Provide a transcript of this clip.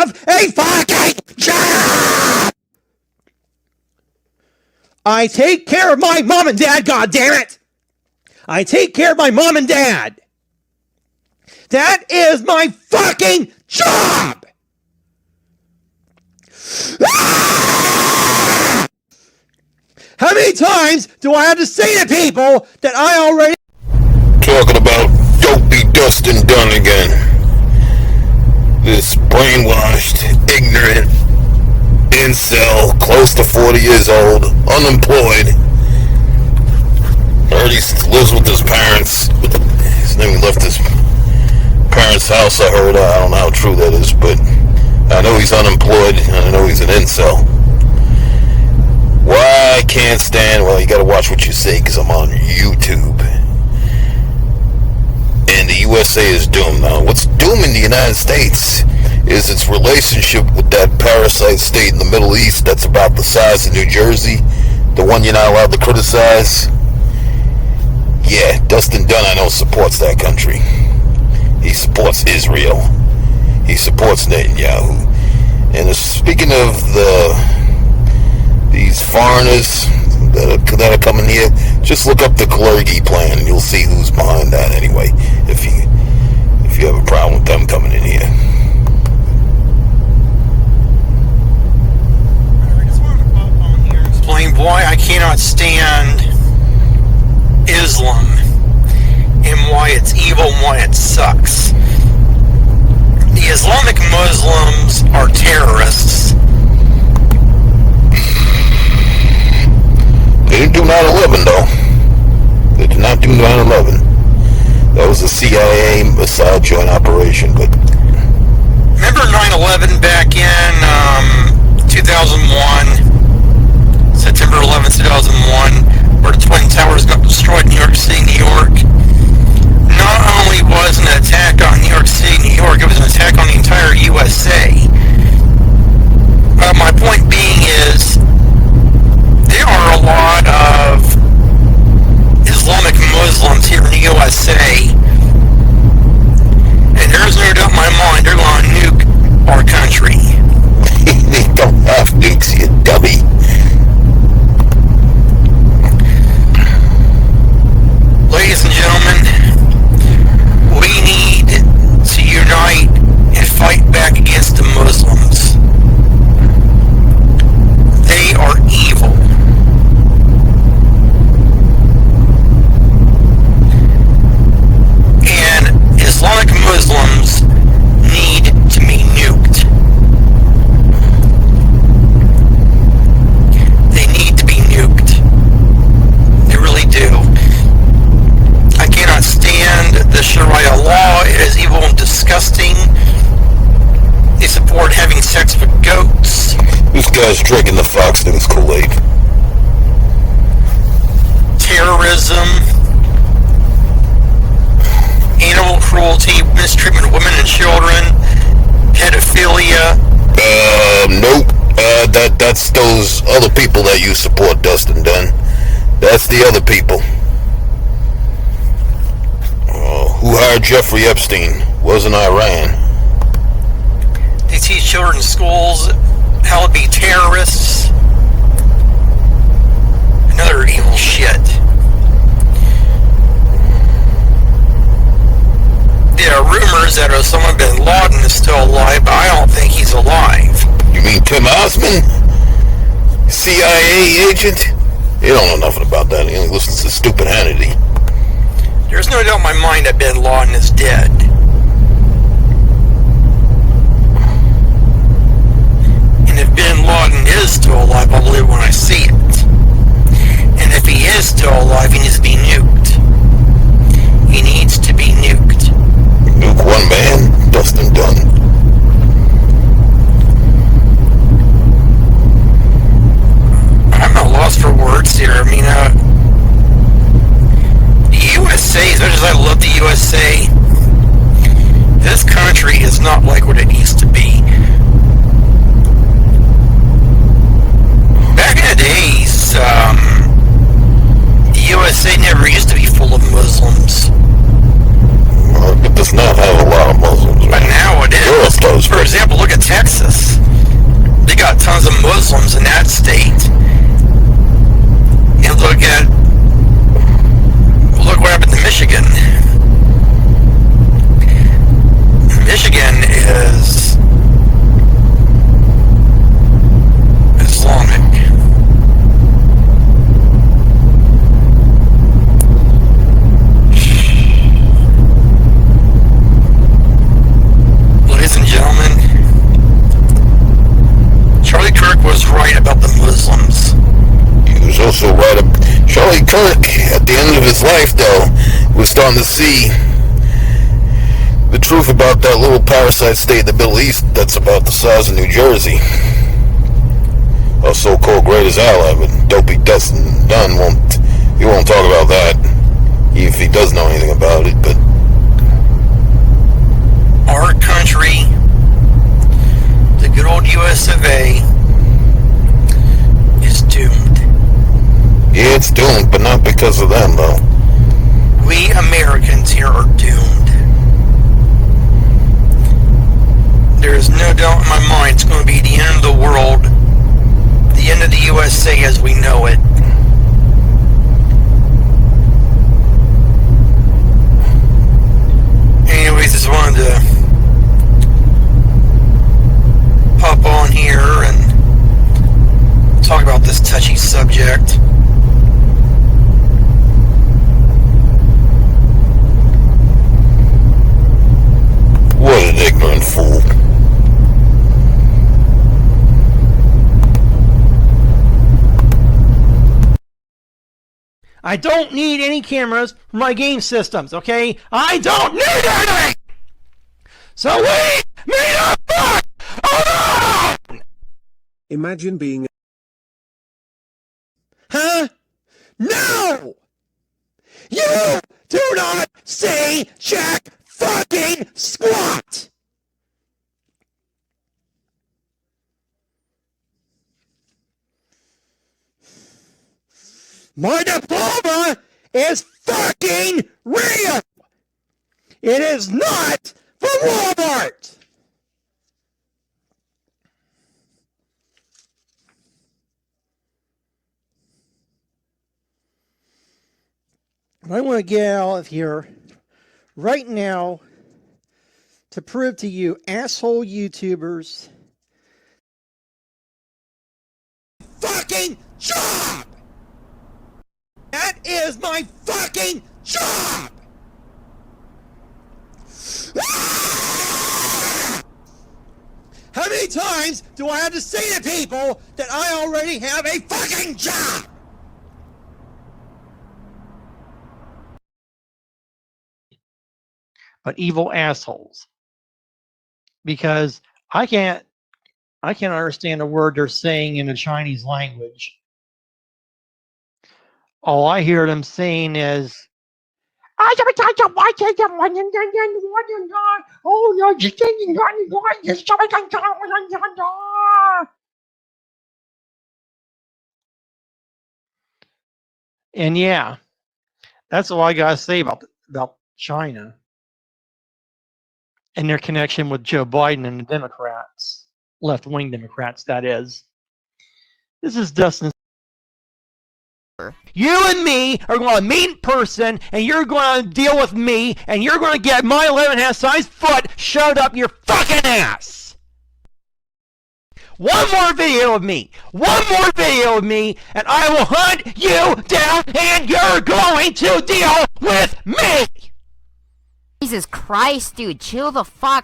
have a fucking job! I take care of my mom and dad, God damn it! I take care of my mom and dad. That is my fucking job! Ah! How many times do I have to say to people that I already... Talking about dopey Dustin Dunn again. This brainwashed, ignorant, incel, close to 40 years old, unemployed. Already lives with his parents. He's never left his parents' house, I heard. I don't know how true that is, but I know he's unemployed, and I know he's an incel. Why I can't stand... Well, you gotta watch what you say, because I'm on YouTube. And the USA is doomed now. What's dooming the United States is its relationship with that parasite state in the Middle East that's about the size of New Jersey, the one you're not allowed to criticize. Yeah, Dustin Dunn, I know, supports that country. He supports Israel. He supports Netanyahu. And speaking of these foreigners that are coming here, just look up the Kalergi plan and you'll see who's behind that anyway, if you have a problem with them coming in here. I just wanted to pop on here and explain why I cannot stand Islam and why it's evil and why it sucks. The Islamic Muslims are terrorists. They didn't do 9/11 though. They did not do 9/11. That was a CIA Mossad joint operation, but... Remember 9/11 back in 2001? September 11th, 2001, where the Twin Towers got destroyed in New York City, New York? Not only was an attack on New York City, New York, it was an attack on the entire USA. My point being is, there are a lot of Islamic Muslims here in the USA, and there's no doubt in my mind they're going to nuke our country. They don't have nukes, you dummy. Ladies and gentlemen, we need to unite and fight back against the Muslims. They are evil. And Islamic Muslims need to be nuked. They need to be nuked. They really do. I cannot stand the Sharia law. It is evil and disgusting. They support having sex with goats. This guy's drinking the Fox News Kool-Aid. Terrorism. Animal cruelty. Mistreatment of women and children. Pedophilia. Nope. That's those other people that you support, Dustin Dunn. That's the other people. Who hired Jeffrey Epstein? Wasn't Iran. They teach children in schools how to be terrorists. Another evil shit. There are rumors that Osama bin Laden is still alive, but I don't think he's alive. You mean Tim Osman? CIA agent? You don't know nothing about that. He only listens to stupid Hannity. There's no doubt in my mind that bin Laden is dead. And if bin Laden is still alive, I'll believe when I see it. And if he is still alive, he needs to be nuked. He needs to be nuked. Nuke one man, Dustin Dunn. I'm at a loss for words here. I mean, the USA, as much as I love the USA, this country is not like what it used to be. Back in the days, the USA never used to be full of Muslims. Well, it does not have a lot of Muslims. But now it is. at Texas. They got tons of Muslims in that state. And look what happened to Michigan. Michigan is Islamic. Ladies and gentlemen, Charlie Kirk was right about the Muslims. He was also right about Charlie Kirk. At the end of his life, though, was starting to see the truth about that little parasite state in the Middle East that's about the size of New Jersey. Our so-called greatest ally, but dopey Dustin Nunn won't talk about that, if he does know anything about it. But our country, the good old US of A, is doomed. yeah, it's doomed, but not because of them, though. We Americans here are doomed. There is no doubt in my mind it's going to be the end of the world, the end of the USA as we know it. Anyways, just wanted to pop on here and talk about this touchy subject. What an ignorant fool. I don't need any cameras for my game systems, okay? I don't need any! So leave me the fuck alone! Imagine being Huh? No! You do not say jack fucking squat! My diploma is fucking real! It is not from Walmart! I want to get out of here right now to prove to you asshole YouTubers fucking job! That is my fucking job! How many times do I have to say to people that I already have a fucking job? But evil assholes. Because I can't understand a word they're saying in the Chinese language. All I hear them saying is, and yeah, that's all I gotta say about China and their connection with Joe Biden and the Democrats, left-wing Democrats, that is. This is Dustin. You and me are going to meet in person, and you're going to deal with me, and you're going to get my 11.5 size foot shoved up your fucking ass. One more video of me, and I will hunt you down, and you're going to deal with me. Jesus Christ, dude, chill the fuck